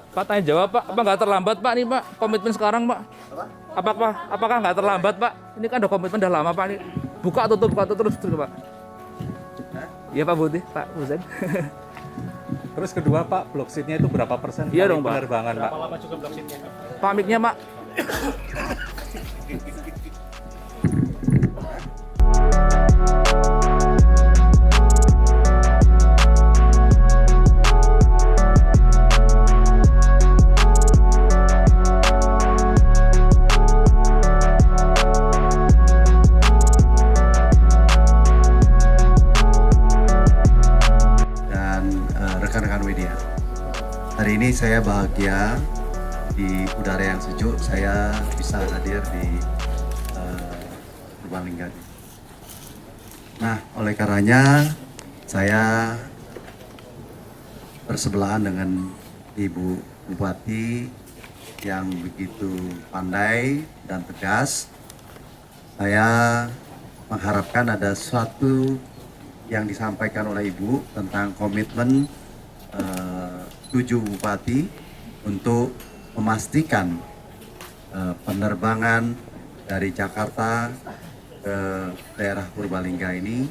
Pak tanya jawab Pak, apa nggak terlambat Pak nih Pak komitmen sekarang Pak? Apakah nggak terlambat Pak? Ini kan udah komitmen udah lama Pak nih. Buka tutup terus Pak. Iya Pak Budi, Pak Husen. Terus kedua Pak, blok seatnya itu berapa persen Iya kali dong, Pak. penerbangan Pak? Berapa lama juga blok seatnya? Pak mic-nya Pak. Dan rekan-rekan media. Hari ini saya bahagia di udara yang sejuk, saya bisa hadir di Purbalingga. Nah, oleh karenanya saya bersebelahan dengan Ibu Bupati yang begitu pandai dan tegas. Saya mengharapkan ada suatu yang disampaikan oleh Ibu tentang komitmen 7 bupati untuk memastikan penerbangan dari Jakarta ke daerah Purbalingga ini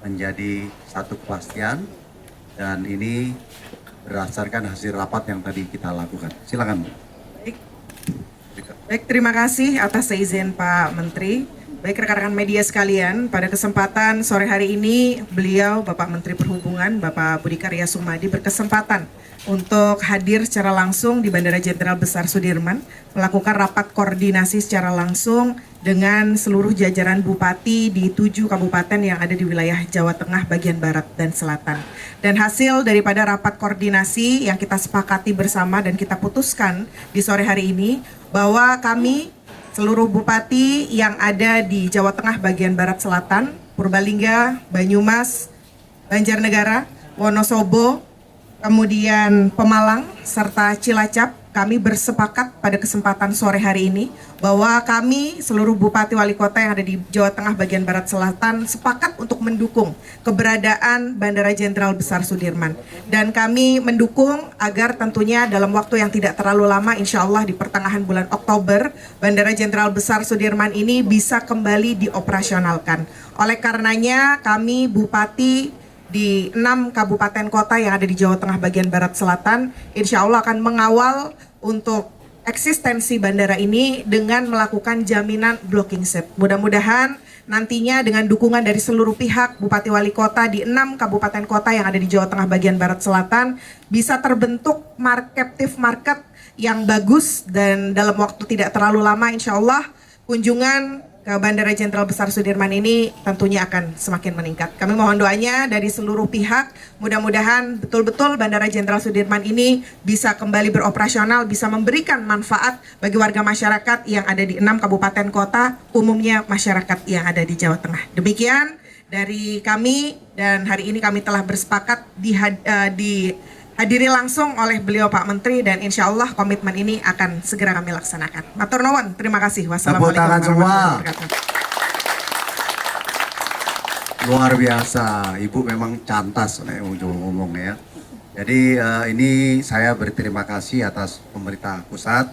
menjadi satu kepastian, dan ini berdasarkan hasil rapat yang tadi kita lakukan. Silakan. Baik, terima kasih atas seizin Pak Menteri. Baik rekan-rekan media sekalian, pada kesempatan sore hari ini beliau Bapak Menteri Perhubungan Bapak Budi Karya Sumadi berkesempatan untuk hadir secara langsung di Bandara Jenderal Besar Sudirman, melakukan rapat koordinasi secara langsung dengan seluruh jajaran bupati di 7 kabupaten yang ada di wilayah Jawa Tengah bagian barat dan selatan. Dan hasil daripada rapat koordinasi yang kita sepakati bersama dan kita putuskan di sore hari ini bahwa kami seluruh bupati yang ada di Jawa Tengah bagian barat selatan, Purbalingga, Banyumas, Banjarnegara, Wonosobo, kemudian Pemalang, serta Cilacap, kami bersepakat pada kesempatan sore hari ini bahwa kami seluruh bupati wali kota yang ada di Jawa Tengah bagian barat selatan sepakat untuk mendukung keberadaan Bandara Jenderal Besar Sudirman. Dan kami mendukung agar tentunya dalam waktu yang tidak terlalu lama, insya Allah di pertengahan bulan Oktober, Bandara Jenderal Besar Sudirman ini bisa kembali dioperasionalkan. Oleh karenanya kami bupati di 6 kabupaten kota yang ada di Jawa Tengah bagian barat selatan, insya Allah akan mengawal untuk eksistensi bandara ini dengan melakukan jaminan blocking seat. Mudah-mudahan nantinya dengan dukungan dari seluruh pihak Bupati Wali Kota di 6 kabupaten kota yang ada di Jawa Tengah bagian barat selatan bisa terbentuk captive market yang bagus, dan dalam waktu tidak terlalu lama insya Allah kunjungan ke Bandara Jenderal Besar Sudirman ini tentunya akan semakin meningkat. Kami mohon doanya dari seluruh pihak, mudah-mudahan betul-betul Bandara Jenderal Sudirman ini bisa kembali beroperasional, bisa memberikan manfaat bagi warga masyarakat yang ada di 6 kabupaten kota, umumnya masyarakat yang ada di Jawa Tengah. Demikian dari kami, dan hari ini kami telah bersepakat dihadiri langsung oleh beliau Pak Menteri, dan insya Allah komitmen ini akan segera kami laksanakan. Matur nuwun, terima kasih. Wassalamualaikum Tepuk tangan semua. warahmatullahi wabarakatuh. Luar biasa, Ibu memang cantas nih ngomong ya. Jadi ini saya berterima kasih atas pemerintah pusat.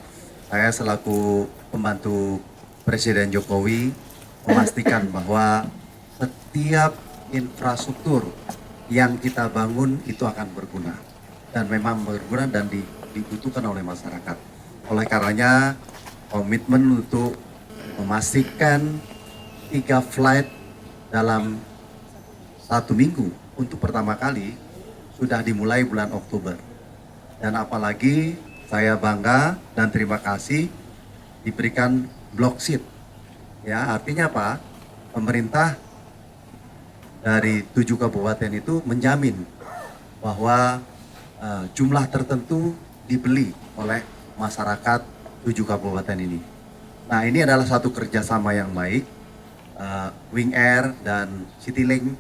Saya selaku pembantu Presiden Jokowi memastikan bahwa setiap infrastruktur yang kita bangun itu akan berguna, dan memang berguna dan dibutuhkan oleh masyarakat. Oleh karenanya komitmen untuk memastikan 3 flight dalam 1 minggu untuk pertama kali sudah dimulai bulan Oktober. Dan apalagi saya bangga dan terima kasih diberikan block seat. Ya, artinya apa? Pemerintah dari 7 kabupaten itu menjamin bahwa jumlah tertentu dibeli oleh masyarakat 7 kabupaten ini. Nah, ini adalah satu kerjasama yang baik. Wing Air dan Citylink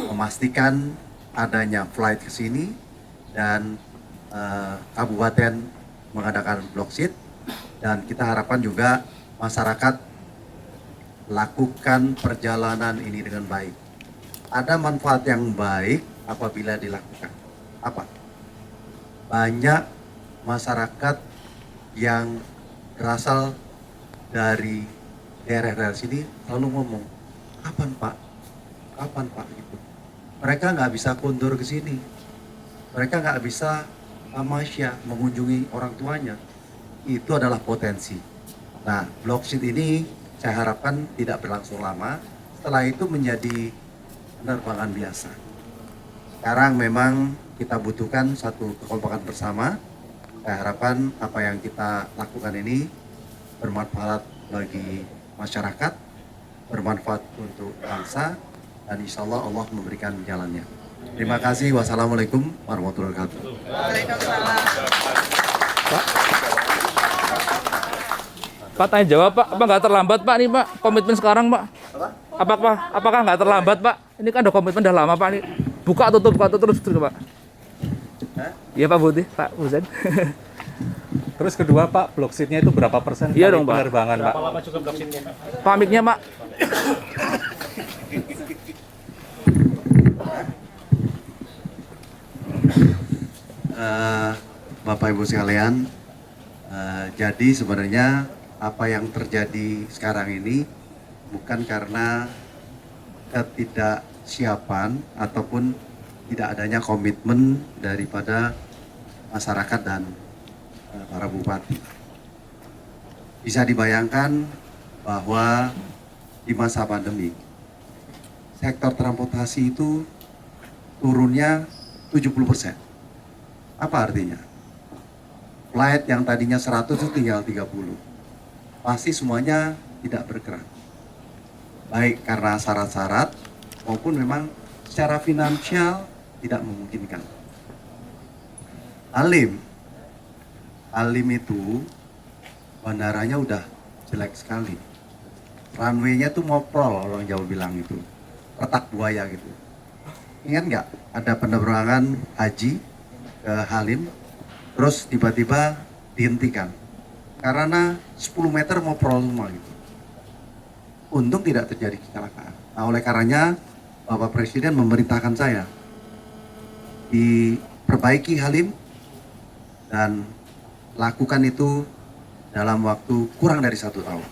memastikan adanya flight ke sini, dan kabupaten mengadakan block seat, dan kita harapkan juga masyarakat lakukan perjalanan ini dengan baik. Ada manfaat yang baik apabila dilakukan. Apa? Banyak masyarakat yang berasal dari daerah-daerah sini selalu ngomong, kapan Pak? Kapan Pak? Gitu. Mereka nggak bisa kondur ke sini. Mereka nggak bisa tamasya, mengunjungi orang tuanya. Itu adalah potensi. Nah, blockchain ini saya harapkan tidak berlangsung lama. Setelah itu menjadi penerbangan biasa. Sekarang memang kita butuhkan satu kekompakan bersama. Saya harapkan apa yang kita lakukan ini bermanfaat bagi masyarakat, bermanfaat untuk bangsa, dan insya Allah Allah memberikan jalannya. Terima kasih. Wassalamualaikum warahmatullahi wabarakatuh. Pak tanya jawab Pak, apa nggak terlambat Pak nih Pak komitmen sekarang Pak? Apakah nggak terlambat Pak? Ini kan udah komitmen udah lama Pak nih. Buka tutup terus Pak. Iya Pak Budi, Pak Husain. Terus kedua Pak, blockseatnya itu berapa persen Iya dari dong, Pak. penerbangan Pak? Pak mic-nya Pak. Bapak Ibu sekalian, jadi sebenarnya apa yang terjadi sekarang ini bukan karena ketidaksiapan ataupun tidak adanya komitmen daripada masyarakat dan para bupati. Bisa dibayangkan bahwa di masa pandemi sektor transportasi itu turunnya 70%. Apa artinya? Flight yang tadinya 100 itu tinggal 30. Pasti semuanya tidak bergerak. Baik karena syarat-syarat maupun memang secara finansial tidak memungkinkan. Halim itu bandaranya udah jelek sekali. Runway-nya tuh ngoprol, orang Jawa bilang itu. Retak buaya gitu. Ingat nggak ada penerbangan haji ke Halim, terus tiba-tiba dihentikan karena 10 meter ngoprol semua gitu. Untung tidak terjadi kecelakaan. Nah, oleh karenanya Bapak Presiden memerintahkan saya diperbaiki Halim dan lakukan itu dalam waktu kurang dari 1 tahun.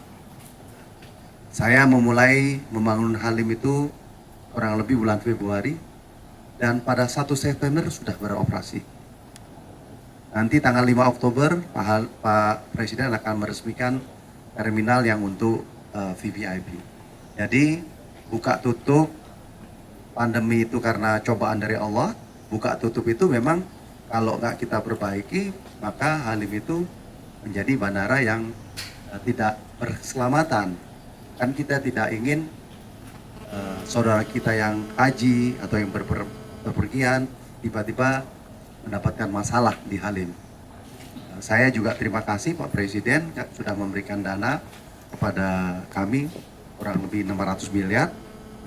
Saya memulai membangun Halim itu kurang lebih bulan Februari dan pada 1 September sudah beroperasi. Nanti tanggal 5 Oktober Pak Presiden akan meresmikan terminal yang untuk VVIP. Jadi buka tutup pandemi itu karena cobaan dari Allah. Buka tutup itu memang kalau nggak kita perbaiki maka Halim itu menjadi bandara yang tidak berkeselamatan. Kan kita tidak ingin saudara kita yang haji atau yang berpergian tiba-tiba mendapatkan masalah di Halim. Saya juga terima kasih Pak Presiden sudah memberikan dana kepada kami kurang lebih 600 miliar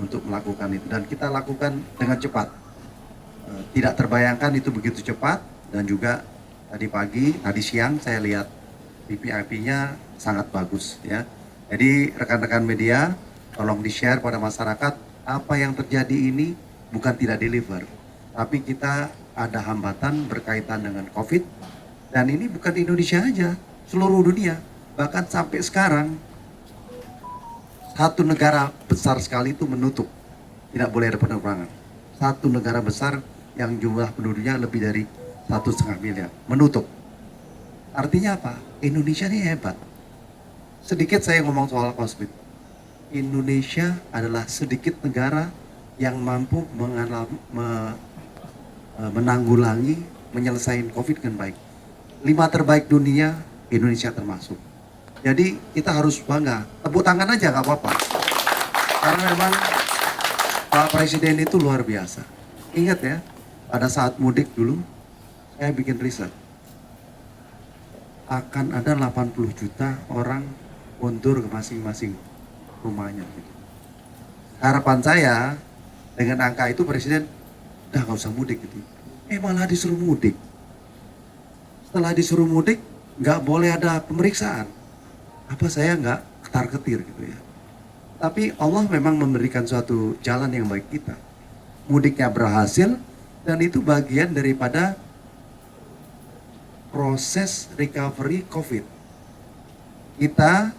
untuk melakukan itu dan kita lakukan dengan cepat. Tidak terbayangkan itu begitu cepat dan juga tadi siang saya lihat VVIP-nya sangat bagus ya. Jadi rekan-rekan media tolong di-share pada masyarakat apa yang terjadi ini bukan tidak deliver, tapi kita ada hambatan berkaitan dengan COVID dan ini bukan di Indonesia aja, seluruh dunia. Bahkan sampai sekarang satu negara besar sekali itu menutup, tidak boleh ada penerbangan. Satu negara besar yang jumlah penduduknya lebih dari 1,5 miliar menutup. Artinya apa? Indonesia ini hebat. Sedikit saya ngomong soal COVID. Indonesia adalah sedikit negara yang mampu menanggulangi, menyelesaikan COVID dengan baik. 5 terbaik dunia, Indonesia termasuk. Jadi kita harus bangga. Tepuk tangan aja nggak apa-apa. Karena memang Pak Presiden itu luar biasa. Ingat ya, pada saat mudik dulu, saya bikin riset. Akan ada 80 juta orang mundur ke masing-masing rumahnya. Harapan saya dengan angka itu Presiden udah nggak usah mudik gitu. Malah disuruh mudik. Setelah disuruh mudik, nggak boleh ada pemeriksaan. Apa saya nggak ketar-ketir gitu ya. Tapi Allah memang memberikan suatu jalan yang baik kita. Mudiknya berhasil dan itu bagian daripada proses recovery COVID. Kita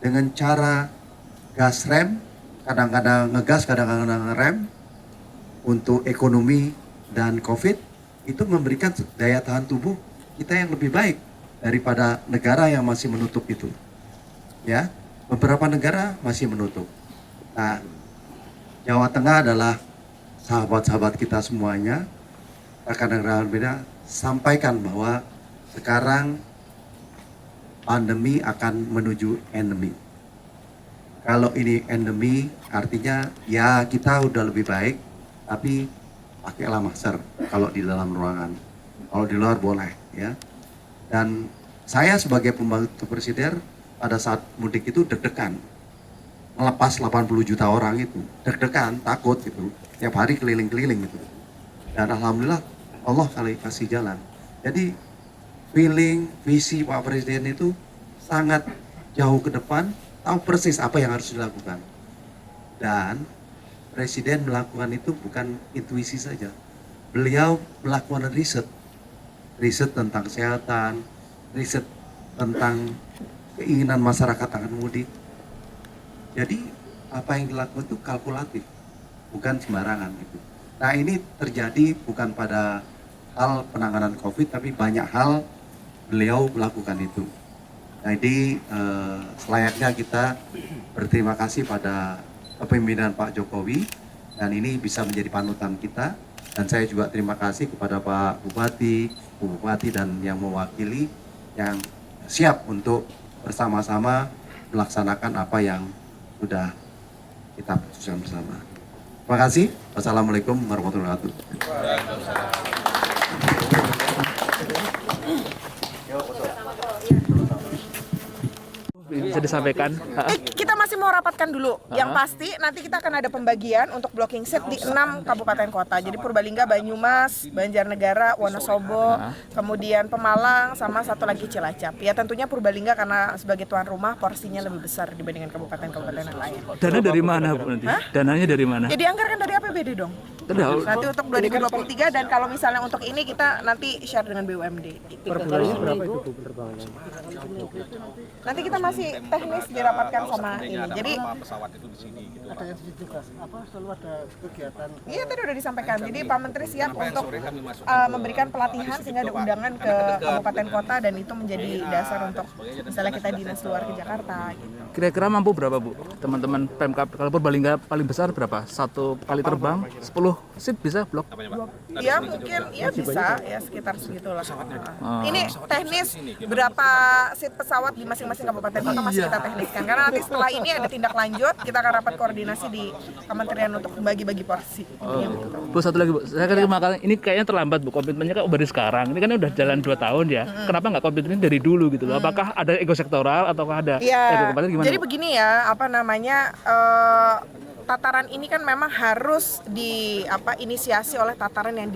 dengan cara gas rem, kadang-kadang ngegas, kadang-kadang ngerem, untuk ekonomi dan COVID, itu memberikan daya tahan tubuh kita yang lebih baik daripada negara yang masih menutup itu. Ya, beberapa negara masih menutup. Nah, Jawa Tengah adalah sahabat-sahabat kita semuanya, rekan-rekan beda, sampaikan bahwa sekarang pandemi akan menuju endemi. Kalau ini endemi, artinya ya kita udah lebih baik, tapi pakailah masker kalau di dalam ruangan. Kalau di luar boleh, ya. Dan saya sebagai pembantu presiden pada saat mudik itu deg-degan. Melepas 80 juta orang itu, deg-degan, takut gitu. Tiap hari keliling-keliling gitu. Dan alhamdulillah Allah kali kasih jalan. Jadi feeling, visi Pak Presiden itu sangat jauh ke depan, tahu persis apa yang harus dilakukan. Dan Presiden melakukan itu bukan intuisi saja. Beliau melakukan riset. Riset tentang kesehatan, riset tentang keinginan masyarakat akan mudik. Jadi apa yang dilakukan itu kalkulatif, bukan sembarangan gitu. Nah ini terjadi bukan pada hal penanganan COVID, tapi banyak hal beliau melakukan itu. Jadi selayaknya kita berterima kasih pada kepemimpinan Pak Jokowi, dan ini bisa menjadi panutan kita. Dan saya juga terima kasih kepada Pak Bupati, Bu Bupati dan yang mewakili yang siap untuk bersama-sama melaksanakan apa yang sudah kita putuskan bersama. Terima kasih. Wassalamualaikum warahmatullahi wabarakatuh. Bisa disampaikan. Kita masih mau rapatkan dulu. Yang pasti nanti kita akan ada pembagian untuk blocking set di 6 kabupaten kota. Jadi Purbalingga, Banyumas, Banjarnegara, Wonosobo, kemudian Pemalang, sama satu lagi Cilacap. Ya tentunya Purbalingga karena sebagai tuan rumah porsinya lebih besar dibandingkan kabupaten-kabupaten yang lain. Dana dari mana Bu nanti? Dananya dari mana? Jadi anggaran dari APBD dong. Nanti untuk 2023 dan kalau misalnya untuk ini kita nanti share dengan BUMD. Nanti kita masih teknis dirapatkan sama ini. Jadi pesawat itu di sini gitu. Ada yang ditugas apa selalu ada kegiatan. iya tadi udah disampaikan. Jadi Pak Menteri siap untuk memberikan pelatihan sehingga ada undangan ke kabupaten kota dan itu menjadi dasar untuk misalnya kita dinas luar ke Jakarta gitu. Kira-kira mampu berapa Bu? Teman-teman Pemkab kalau Purbalingga paling besar berapa? Satu kali terbang 10 seat bisa blok? Ya mungkin ya bisa ya sekitar segitulah. Ini teknis berapa seat pesawat di masing-masing kabupaten kota masih kita tekniskan karena nanti setelah ini ada tindak lanjut kita akan rapat koordinasi di kementerian untuk bagi-bagi porsi. Bu satu lagi Bu, saya kan ini kayaknya terlambat Bu, komitmennya kan baru sekarang. Ini kan udah jalan 2 tahun ya. Kenapa nggak komitmennya dari dulu gitu loh? Apakah ada ego sektoral ataukah ada ego kabupaten gimana? Jadi begini ya, apa namanya tataran ini kan memang harus inisiasi oleh tataran yang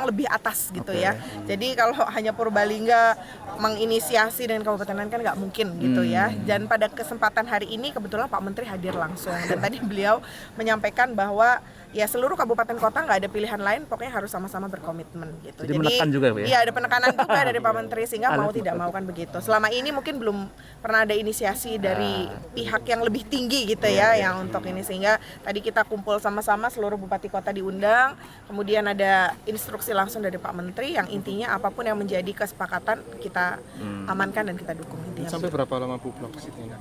lebih atas gitu ya. Jadi kalau hanya Purbalingga menginisiasi dengan kabupaten lain kan nggak mungkin gitu ya. Dan pada kesempatan hari ini kebetulan Pak Menteri hadir langsung dan tadi beliau menyampaikan bahwa ya seluruh kabupaten kota nggak ada pilihan lain, pokoknya harus sama-sama berkomitmen gitu. Jadi menekan juga ya? Iya ada penekanan juga dari Pak Menteri sehingga mau tidak mau kan begitu. Selama ini mungkin belum pernah ada inisiasi dari pihak yang lebih tinggi gitu ya yang untuk ini sehingga tadi kita kumpul sama-sama seluruh bupati kota diundang, kemudian ada instruksi langsung dari Pak Menteri yang intinya apapun yang menjadi kesepakatan kita amankan dan kita dukung intinya. Sampai berapa lama Bu blok ini?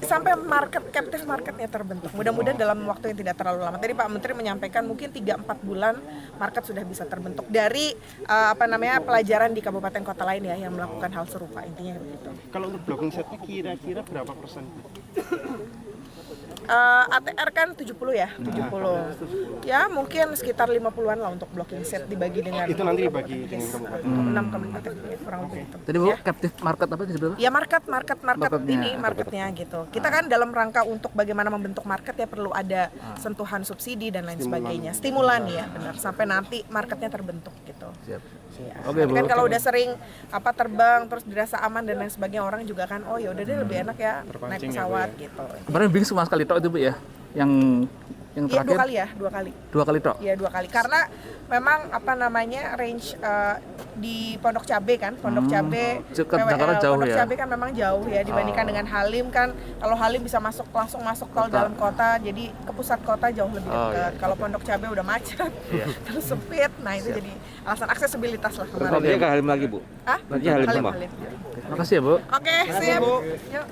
Sampai captive marketnya terbentuk. Mudah-mudahan dalam waktu yang tidak terlalu lama. Tadi Pak Menteri menyampaikan mungkin 3-4 bulan market sudah bisa terbentuk dari pelajaran di kabupaten kota lain ya yang melakukan hal serupa intinya begitu. Kalau untuk blocking setnya kira-kira berapa persen? ATR kan 70 ya, 70. Ya mungkin sekitar 50-an lah untuk blocking set dibagi dengan Itu nanti dibagi dengan kabupaten. 6 kabupaten ya, kurang lebih itu. Tadi Bu, captive market apa disebut? Ya marketnya gitu. Kita kan dalam rangka untuk bagaimana membentuk market ya perlu ada sentuhan subsidi dan lain sebagainya. Stimulan ya benar sampai nanti marketnya terbentuk gitu. Siap. Ya. Oke, Tapi kan kalau udah sering terbang terus dirasa aman dan lain sebagainya orang juga kan oh ya udah deh lebih enak ya naik pesawat gitu. Kemarin bingung sama sekali tok itu Bu ya, yang Yang Iya, terakhir 2 kali ya, 2 kali. 2 kali tok. Iya, 2 kali. Karena memang apa namanya range di Pondok Cabe kan, Pondok Cabe, Dekat Jakarta jauh Pondok ya? Cabe kan memang jauh ya dibandingkan dengan Halim kan. Kalau Halim bisa langsung masuk tol dalam kota, jadi ke pusat kota jauh lebih dekat. iya. Kalau Pondok Cabe udah macet, terus sempit, nah itu jadi alasan aksesibilitas lah kemarin. Nanti ke Halim lagi, Bu. Ah? Nanti Halim tambah. Halim. Makasih ya, Bu. Oke, sip. Yuk.